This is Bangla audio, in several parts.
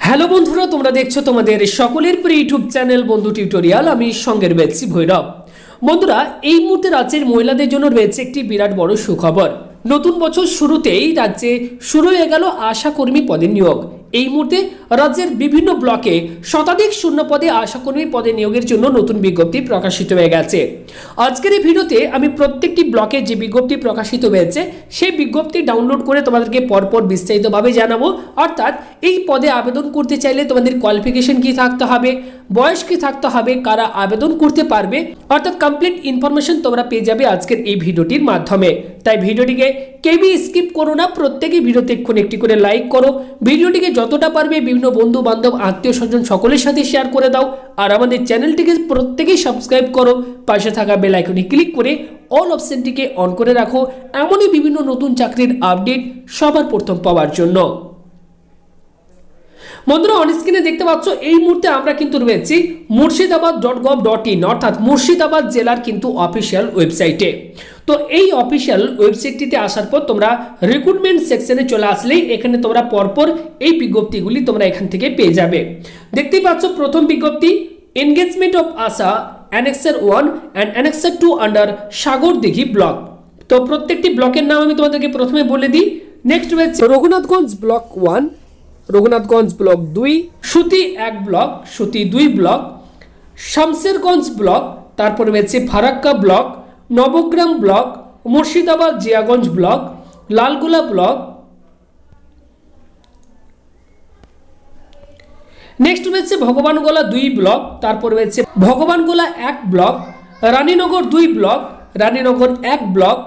হ্যালো বন্ধুরা, তোমরা দেখছো তোমাদের সকলের প্রিয় ইউটিউব চ্যানেল বন্ধু টিউটোরিয়াল। আমি সঙ্গে রয়েছি ভৈরব। বন্ধুরা, এই মুহূর্তে রাজ্যের মহিলাদের জন্য রয়েছে একটি বিরাট বড় সুখবর। নতুন বছর শুরুতেই রাজ্যে শুরু হয়ে গেল আশা কর্মী পদে নিয়োগ। এই মুহূর্তে রাজ্যের বিভিন্ন ব্লকে শতাধিক শূন্য পদে আশাকর্মী পদে নিয়োগের জন্য নতুন বিজ্ঞপ্তি প্রকাশিত হয়ে গেছে। আজকের এই ভিডিওতে আমি প্রত্যেকটি ব্লকে যে বিজ্ঞপ্তি প্রকাশিত হয়েছে সেই বিজ্ঞপ্তি ডাউনলোড করে তোমাদেরকে পরপর বিস্তারিতভাবে জানাবো। অর্থাৎ এই পদে আবেদন করতে চাইলে তোমাদের কোয়ালিফিকেশন কি থাকতে হবে, বয়স কি থাকতে হবে, কারা আবেদন করতে পারবে, অর্থাৎ কমপ্লিট ইনফরমেশন তোমরা পেয়ে যাবে আজকের এই ভিডিওটির মাধ্যমে। তাই ভিডিওটিকে কেউই স্কিপ করো না, প্রত্যেকেই ভিডিওতে এক্ষুনি একটি করে লাইক করো, ভিডিওটিকে যতটা পারবে বিভিন্ন বন্ধু বান্ধব আত্মীয় স্বজন সকলের সাথে শেয়ার করে দাও, আর আমাদের চ্যানেলটিকে প্রত্যেকেই সাবস্ক্রাইব করো, পাশে থাকা বেল আইকনে ক্লিক করে অল অপশনটিকে অন করে রাখো এমনই বিভিন্ন নতুন চাকরির আপডেট সবার প্রথম পাওয়ার জন্য। বন্ধুরা, অন স্ক্রিনে দেখতে পাচ্ছ এই মুহূর্তে আমরা কিন্তু রয়েছি murshidabad.gov.in অর্থাৎ মুর্শিদাবাদ জেলার কিন্তু অফিসিয়াল ওয়েবসাইটে। তো এই অফিসিয়াল ওয়েবসাইটটিতে আসার পর তোমরা রিক্রুটমেন্ট সেকশনে চলে আসলেই এখানে তোমরা পরপর এই বিজ্ঞপ্তিগুলি তোমরা এখান থেকে পেয়ে যাবে। দেখতেই পাচ্ছ প্রথম বিজ্ঞপ্তি, engagement of Asha annexure 1 and annexure 2 under Sagardighi block. তো প্রত্যেকটি ব্লকের নাম আমি তোমাদেরকে প্রথমে বলে দিই। নেক্সট রয়েছে রঘুনাথগঞ্জ ব্লক 1, রঘুনাথগঞ্জ ব্লক 2, সুতি 1 ব্লক, সুতি 2 ব্লক, শামসেরগঞ্জ ব্লক, তারপরে রয়েছে Farakka block, Nabagram block, Murshidabad Jiaganj block, Lalgola block. Next রয়েছে ভগবানগোলা 2 ব্লক, তারপর রয়েছে Bhagawangola 1 block, Raninagar 2 block, Raninagar 1 block,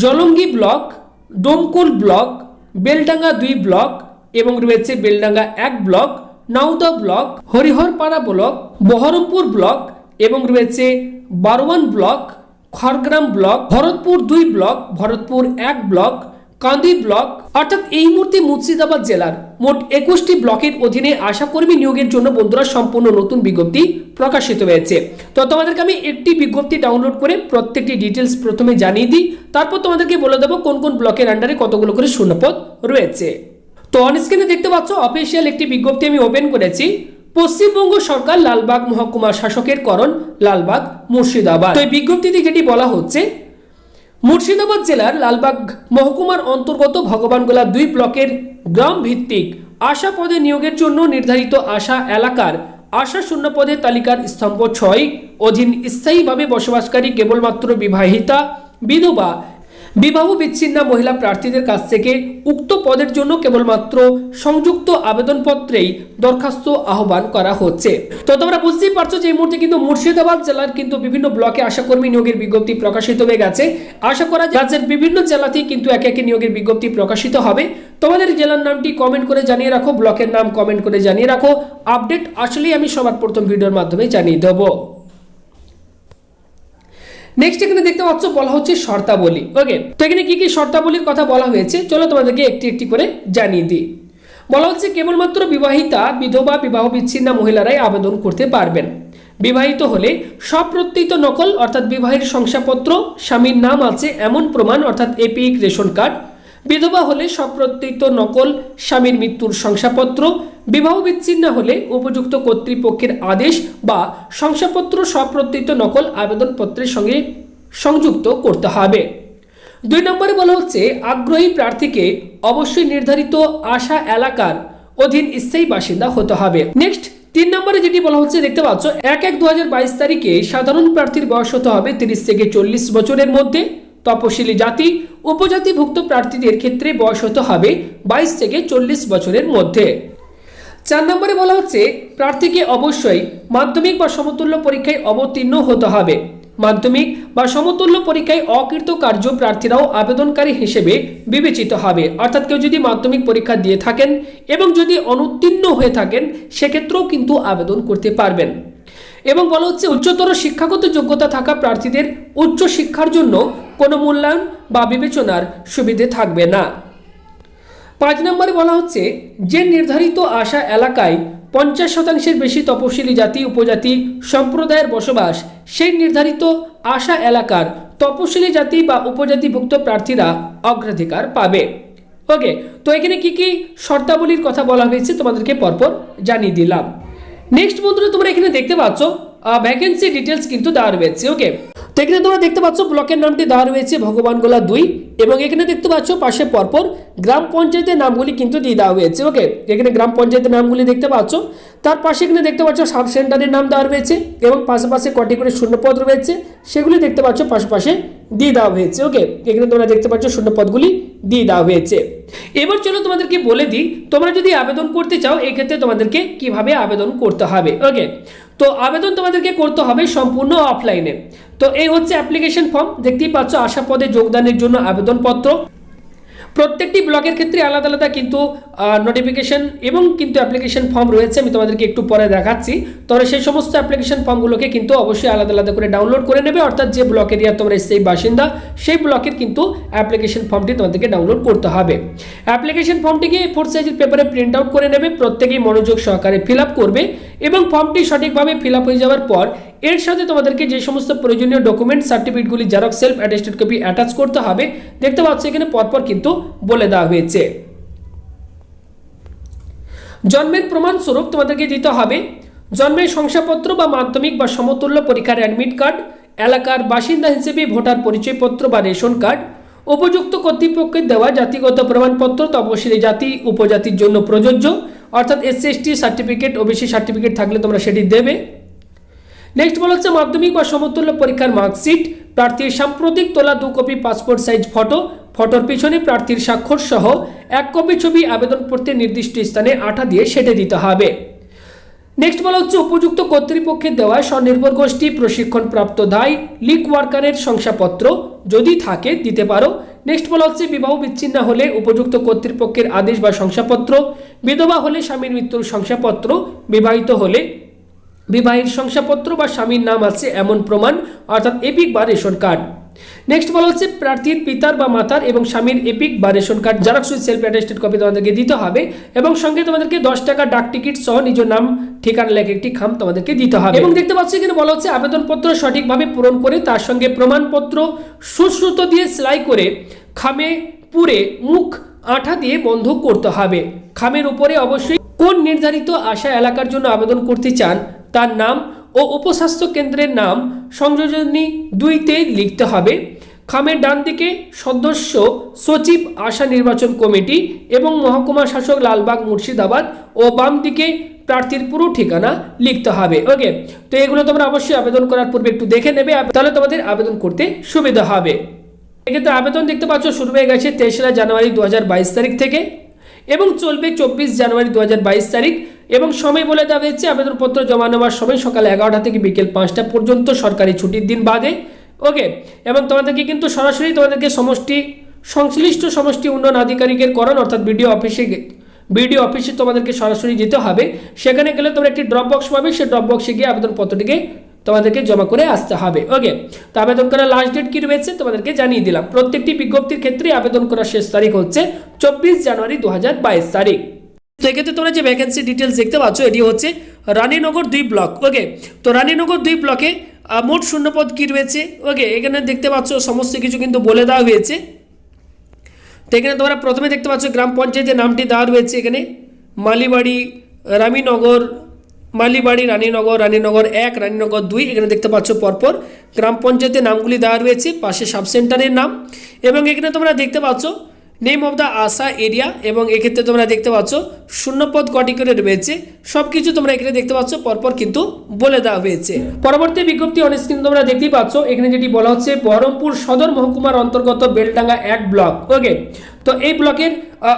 Jalangi block, Domkal block, Beldanga 2 block এবং রয়েছে Beldanga 1 block, Nowda block, Hariharpara block, Berhampore block এবং রয়েছে Burwan block, Khargram block, Bharatpur 2 block, Bharatpur 1 block, Kandi block. অর্থাৎ এই মুহূর্তে মুর্শিদাবাদ জেলার মোট 21টি ব্লকের অধীনে আশাকর্মী নিয়োগের জন্য বন্ধুরা সম্পূর্ণ নতুন বিজ্ঞপ্তি প্রকাশিত হয়েছে। তো তোমাদেরকে আমি একটি বিজ্ঞপ্তি ডাউনলোড করে প্রত্যেকটি ডিটেলস প্রথমে জানিয়ে দিই, তারপর তোমাদেরকে বলে দেবো কোন কোন ব্লকের আন্ডারে কতগুলো করে শূন্যপদ রয়েছে। তো অন স্ক্রিনে দেখতে পাচ্ছ অফিসিয়াল একটি বিজ্ঞপ্তি আমি ওপেন করেছি। পশ্চিমবঙ্গ সরকার লালবাগ মহকুমা শাসকের করণ লালবাগ মুর্শিদাবাদ। তো এই বিজ্ঞপ্তিতে যেটি বলা হচ্ছে, মুর্শিদাবাদ জেলার লালবাগ মহকুমার অন্তর্গত ভগবানগোলা 2 ব্লকের গ্রাম ভিত্তিক আশা পদে নিয়োগের জন্য নির্ধারিত আশা এলাকার আশা শূন্য পদের তালিকার স্তম্ভ 6 অধীন স্থায়ীভাবে বসবাসকারী কেবলমাত্র বিবাহিতা, বিধবা, বিবাহ বিচ্ছিন্না মহিলা প্রার্থীদের কাছ থেকে উক্ত পদের জন্য কেবলমাত্র সংযুক্ত আবেদনপত্রেই দরখাস্ত আহ্বান করা হচ্ছে। তো তোমরা বুঝতেই পারছো যে এই মুহূর্তে কিন্তু মুর্শিদাবাদ জেলার কিন্তু বিভিন্ন ব্লকে আশাকর্মী নিয়োগের বিজ্ঞপ্তি প্রকাশিত হয়ে গেছে। আশা করা যায় রাজ্যের বিভিন্ন জেলাতেই কিন্তু একে একে নিয়োগের বিজ্ঞপ্তি প্রকাশিত হবে। তোমাদের জেলার নামটি কমেন্ট করে জানিয়ে রাখো, ব্লকের নাম কমেন্ট করে জানিয়ে রাখো। আপডেট আসলেই আমি সবার প্রথম ভিডিওর মাধ্যমে জানিয়ে দেবো। নেক্সট এখানে দেখতে পাচ্ছ বলা হচ্ছে শর্তাবলী। ওকে, তো এখানে কি কি শর্তাবলীর কথা বলা হয়েছে চলো তোমাদেরকে একটি একটি করে জানিয়ে দিই। বলা হচ্ছে কেবলমাত্র বিবাহিতা, বিধবা, বিবাহ বিচ্ছিন্না মহিলারাই আবেদন করতে পারবেন। বিবাহিত হলে স্বপ্রত্যয়িত নকল অর্থাৎ বিবাহের শংসাপত্র, স্বামীর নাম আছে এমন প্রমাণ অর্থাৎ এপিক রেশন কার্ড। বিধবা হলে স্বপ্রত্যয়িত নকল স্বামীর মৃত্যুর শংসাপত্র। বিবাহ বিচ্ছিন্ন হলে উপযুক্ত কর্তৃপক্ষের আদেশ বা শংসাপত্র স্বপ্রত্যয়িত নকল আবেদনপত্রের সঙ্গে সংযুক্ত করতে হবে। 2 নম্বরে বলা হচ্ছে আগ্রহী প্রার্থীকে অবশ্যই নির্ধারিত আশা এলাকার অধীন স্থায়ী বাসিন্দা হতে হবে। নেক্সট 3 নম্বরে যেটি বলা হচ্ছে দেখতে পাচ্ছ 1/1/2022 তারিখে সাধারণ প্রার্থীর বয়স হতে হবে 30 থেকে 40 বছরের মধ্যে। তপশিলি জাতি উপজাতিভুক্ত প্রার্থীদের ক্ষেত্রে বয়স হতে হবে 22 থেকে 40 বছরের মধ্যে। 4 নম্বরে বলা হচ্ছে প্রার্থীকে অবশ্যই মাধ্যমিক বা সমতুল্য পরীক্ষায় অবতীর্ণ হতে হবে। মাধ্যমিক বা সমতুল্য পরীক্ষায় অকৃতকার্য প্রার্থীরাও আবেদনকারী হিসেবে বিবেচিত হবে। অর্থাৎ কেউ যদি মাধ্যমিক পরীক্ষা দিয়ে থাকেন এবং যদি অনুত্তীর্ণ হয়ে থাকেন সেক্ষেত্রেও কিন্তু আবেদন করতে পারবেন। এবং বলা হচ্ছে উচ্চতর শিক্ষাগত যোগ্যতা থাকা প্রার্থীদের উচ্চ শিক্ষার জন্য কোনো মূল্যায়ন বা বিবেচনার সুবিধে থাকবে না। 5 নম্বরে বলা হচ্ছে যে নির্ধারিত আশা এলাকায় 50% বেশি তপশিলি জাতি উপজাতি সম্প্রদায়ের বসবাস, সেই নির্ধারিত আশা এলাকার তপশিলি জাতি বা উপজাতিভুক্ত প্রার্থীরা অগ্রাধিকার পাবে। ওকে, তো এখানে কি কি শর্তাবলীর কথা বলা হয়েছে তোমাদেরকে পরপর জানিয়ে দিলাম। নেক্সট বন্ধুরা তোমরা এখানে দেখতে পাচ্ছ ভ্যাকেন্সি ডিটেলস কিন্তু দেওয়া রয়েছে। ওকে, তো এখানে তোমরা দেখতে পাচ্ছ ব্লকের নামটি দেওয়া রয়েছে ভগবানগোলা 2 এবং এখানে দেখতে পাচ্ছ পাশে পরপর গ্রাম পঞ্চায়েতের নামগুলি কিন্তু দিয়ে দেওয়া হয়েছে। ওকে, এখানে গ্রাম পঞ্চায়েতের নামগুলি দেখতে পাচ্ছ, তার পাশে এখানে দেখতে পাচ্ছ সাব সেন্টারের নাম দেওয়া রয়েছে এবং পাশে কটি করে শূন্যপদ রয়েছে সেগুলি দেখতে পাচ্ছ পাশে দিয়ে দেওয়া হয়েছে। ওকে, এখানে তোমরা দেখতে পাচ্ছ শূন্যপদগুলি দিয়ে দেওয়া হয়েছে। এবার চলো তোমাদেরকে বলে দিই তোমরা যদি আবেদন করতে চাও এক্ষেত্রে তোমাদেরকে কিভাবে আবেদন করতে হবে। ওকে, তো আবেদন তোমাদেরকে করতে হবে সম্পূর্ণ অফলাইনে। তো এই হচ্ছে অ্যাপ্লিকেশন ফর্ম, দেখতেই পাচ্ছ আশা পদে যোগদানের জন্য আবেদনপত্র। প্রত্যেকটি ব্লকের ক্ষেত্রে আলাদা আলাদা কিন্তু নোটিফিকেশন এবং কিন্তু অ্যাপ্লিকেশন ফর্ম রয়েছে, আমি তোমাদেরকে একটু পরে দেখাচ্ছি। তবে সেই সমস্ত অ্যাপ্লিকেশন ফর্মগুলোকে কিন্তু অবশ্যই আলাদা আলাদা করে ডাউনলোড করে নেবে, অর্থাৎ যে ব্লক এরিয়া তোমরা সেই বাসিন্দা সেই ব্লকের কিন্তু অ্যাপ্লিকেশন ফর্মটি তোমাদেরকে ডাউনলোড করতে হবে। অ্যাপ্লিকেশন ফর্মটিকে A4 সাইজের পেপারে প্রিন্ট আউট করে নেবে, প্রত্যেকেই মনোযোগ সহকারে ফিল আপ করবে এবং ফর্মটি সঠিকভাবে ফিল আপ হয়ে যাওয়ার পর এর সাথে তোমাদেরকে যে সমস্ত প্রয়োজনীয় ডকুমেন্ট সার্টিফিকেটগুলি xerox self attested copy attach করতে হবে দেখতে পাচ্ছ এখানে পরপর কিন্তু বলে দেওয়া হয়েছে। জন্মের প্রমাণ স্বরূপ তোমাদেরকে দিতে হবে জন্মের শংসাপত্র বা মাধ্যমিক বা সমতুল্য পরীক্ষার অ্যাডমিট কার্ড, এলাকার বাসিন্দা হিসেবে ভোটার পরিচয়পত্র বা রেশন কার্ড, উপযুক্ত কর্তৃপক্ষের দেওয়া জাতিগত প্রমাণপত্র তপশিলি জাতি উপজাতির জন্য প্রযোজ্য, অর্থাৎ SC/ST সার্টিফিকেট OBC সার্টিফিকেট থাকলে তোমরা সেটি দেবে। নেক্সট বলা হচ্ছে মাধ্যমিক বা সমতুল্য পরীক্ষার মার্কশিট, প্রার্থীর সাম্প্রতিক তোলা 2 কপি পাসপোর্ট সাইজ ফটো, ফটোর পিছনে প্রার্থীর স্বাক্ষর সহ 1 কপি ছবি আবেদনপত্রে নির্দিষ্ট স্থানে আঠা দিয়ে সেটে দিতে হবে। নেক্সট বলা হচ্ছে উপযুক্ত কর্তৃপক্ষের দেওয়া স্বনির্ভর গোষ্ঠী প্রশিক্ষণপ্রাপ্ত দায় লিগ ওয়ার্কারের শংসাপত্র যদি থাকে দিতে পারো। নেক্সট বলা হচ্ছে বিবাহ বিচ্ছিন্ন হলে উপযুক্ত কর্তৃপক্ষের আদেশ বা শংসাপত্র, বিধবা হলে স্বামীর মৃত্যুর শংসাপত্র, বিবাহিত হলে বিবাহের শংসাপত্র বা স্বামীর নাম আছে এমন প্রমাণ অর্থাৎ এপিক বা রেশন কার্ড। নেক্সট বলা হচ্ছে প্রার্থীর পিতার বা মাতার এবং স্বামীর এপিক বা ration card xerox with self attested copy তোমাদেরকে দিতে হবে এবং সঙ্গে তোমাদেরকে 10 টাকা ডাক টিকিট সহ নিজের নাম ঠিকানা লেখা একটি খাম তোমাদেরকে দিতে হবে। এবং দেখতে পাচ্ছ এখানে বলা হচ্ছে আবেদনপত্র সঠিকভাবে পূরণ করে তার সঙ্গে প্রমাণপত্র সুশ্রুত দিয়ে সেলাই করে খামে পুরে মুখ আঠা দিয়ে বন্ধ করতে হবে। খামের উপরে অবশ্যই কোন নির্ধারিত আশা এলাকার জন্য আবেদন করতে চান তার নাম ও উপস্বাস্থ্য কেন্দ্রের নাম সংযোজনী 2-তে লিখতে হবে। খামের ডান দিকে সদস্য সচিব আশা নির্বাচন কমিটি এবং মহকুমা শাসক লালবাগ মুর্শিদাবাদ ও বাম দিকে প্রার্থীর পুরো ঠিকানা লিখতে হবে। ওকে, তো এগুলো তোমরা অবশ্যই আবেদন করার পূর্বে একটু দেখে নেবে, তাহলে তোমাদের আবেদন করতে সুবিধা হবে। এক্ষেত্রে আবেদন দেখতে পাচ্ছ শুরু হয়ে গেছে 23 জানুয়ারি 2022 তারিখ থেকে এবং চলবে 24 জানুয়ারি 2022 তারিখ এবং সময় বলে দেওয়া হয়েছে আবেদনপত্র জমা নেওয়ার সময় সকাল 11টা থেকে বিকেল 5টা পর্যন্ত সরকারি ছুটির দিন বাদে। ওকে, এবং তোমাদেরকে কিন্তু সরাসরি তোমাদেরকে সংশ্লিষ্ট সমষ্টি উন্নয়ন আধিকারিকের করণ অর্থাৎ বিডিও অফিসে তোমাদেরকে সরাসরি যেতে হবে। সেখানে গেলে তোমরা একটি ড্রপ বক্স পাবে, সেই ড্রপ বক্সে গিয়ে আবেদনপত্রটিকে তোমাদেরকে জমা করে আসতে হবে। ওকে, তো আবেদন করার লাস্ট ডেট কি রয়েছে তোমাদেরকে জানিয়ে দিলাম। প্রত্যেকটি বিজ্ঞপ্তির ক্ষেত্রে আবেদন করার শেষ তারিখ হচ্ছে 24 জানুয়ারি 2022 তারিখ। তো এক্ষেত্রে তোমরা যে ভ্যাকেন্সি ডিটেলস দেখতে পাচ্ছ এটি হচ্ছে রানীনগর 2 ব্লক। ওকে, তো রানীনগর 2 ব্লকে মোট শূন্যপদ কি রয়েছে। ওকে, এখানে দেখতে পাচ্ছ সমস্ত কিছু কিন্তু বলে দেওয়া হয়েছে। তো এখানে তোমরা প্রথমে দেখতে পাচ্ছ গ্রাম পঞ্চায়েতের নামটি দেওয়া রয়েছে এখানে মালিবাড়ি রানীনগর, রানীনগর 1, রানীনগর 2 এখানে দেখতে পাচ্ছ পরপর গ্রাম পঞ্চায়েতের নামগুলি দেওয়া রয়েছে, পাশে সাব সেন্টারের নাম এবং এখানে তোমরা দেখতে পাচ্ছ name of the Asha area এবং এক্ষেত্রে তোমরা দেখতে পাচ্ছ শূন্যপদ কটি করে রয়েছে, সব কিছু তোমরা এখানে দেখতে পাচ্ছ পরপর কিন্তু বলে দেওয়া হয়েছে। পরবর্তী বিজ্ঞপ্তি অন স্ক্রিন তোমরা দেখতেই পাচ্ছ এখানে যেটি বলা হচ্ছে বহরমপুর সদর মহকুমার অন্তর্গত বেলডাঙ্গা 1 ব্লক। ওকে, তো এই ব্লকের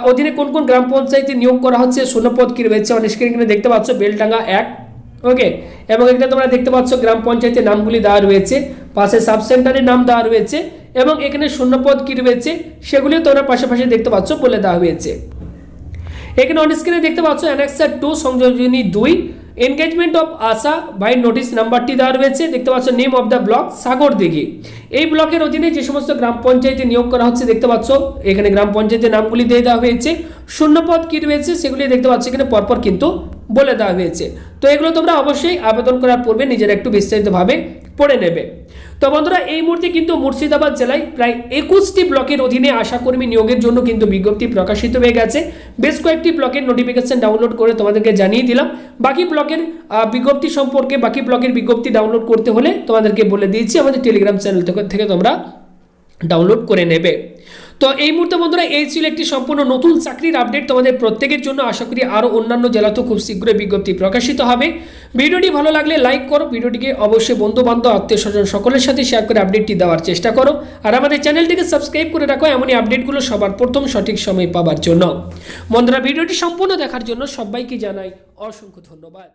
অধীনে কোন কোন গ্রাম পঞ্চায়েতে নিয়োগ করা হচ্ছে শূন্যপদ কি রয়েছে অন স্ক্রিন এখানে দেখতে পাচ্ছ বেলডাঙ্গা 1। ওকে, এবং এখানে তোমরা দেখতে পাচ্ছ গ্রাম পঞ্চায়েতের নামগুলি দেওয়া রয়েছে, পাশে সাব সেন্টারের নাম দেওয়া রয়েছে এবং এখানে শূন্যপদ কি রয়েছে সেগুলিও তোমরা পাশাপাশি দেখতে পাচ্ছ বলে দেওয়া হয়েছে। এখানে অন স্ক্রিনে দেখতে পাচ্ছ অ্যানেক্সার 2 সংযোজনী 2 engagement of ASHA by notice নাম্বারটি দেওয়া রয়েছে। দেখতে পাচ্ছ name of the block Sagardighi. এই ব্লকের অধীনে যে সমস্ত গ্রাম পঞ্চায়েতে নিয়োগ করা হচ্ছে দেখতে পাচ্ছ এখানে গ্রাম পঞ্চায়েতের নামগুলি দিয়ে দেওয়া হয়েছে, শূন্যপদ কি রয়েছে সেগুলি দেখতে পাচ্ছ এখানে পরপর কিন্তু বলে দেওয়া হয়েছে। তো এগুলো তোমরা অবশ্যই আবেদন করার পূর্বে নিজেরা একটু বিস্তারিতভাবে পড়ে নেবে। তো বন্ধুরা এই মুহূর্তে কিন্তু মুর্শিদাবাদ জেলায় প্রায় 21টি ব্লকের অধীনে আশাকর্মী নিয়োগের জন্য কিন্তু বিজ্ঞপ্তি প্রকাশিত হয়ে গেছে। বেশ কয়েকটি ব্লকের নোটিফিকেশন ডাউনলোড করে তোমাদেরকে জানিয়ে দিলাম। বাকি ব্লকের বিজ্ঞপ্তি সম্পর্কে, বাকি ব্লকের বিজ্ঞপ্তি ডাউনলোড করতে হলে তোমাদেরকে বলে দিয়েছি, আমাদের টেলিগ্রাম চ্যানেল থেকে তোমরা ডাউনলোড করে নেবে। তো এই মুহূর্তে বন্ধুরা এই ছিল একটি সম্পূর্ণ নতুন চাকরির আপডেট তোমাদের প্রত্যেকের জন্য। আশা করি আরও অন্যান্য জেলাতেও খুব শীঘ্রই বিজ্ঞপ্তি প্রকাশিত হবে। ভিডিওটি ভালো লাগলে লাইক করো, ভিডিওটিকে অবশ্যই বন্ধু বান্ধব আত্মীয় স্বজন সকলের সাথে শেয়ার করে আপডেটটি দেওয়ার চেষ্টা করো। আর আমাদের চ্যানেলটিকে সাবস্ক্রাইব করে রাখো এমনই আপডেটগুলো সবার প্রথম সঠিক সময় পাওয়ার জন্য। বন্ধুরা ভিডিওটি সম্পূর্ণ দেখার জন্য সবাইকে জানাই অসংখ্য ধন্যবাদ।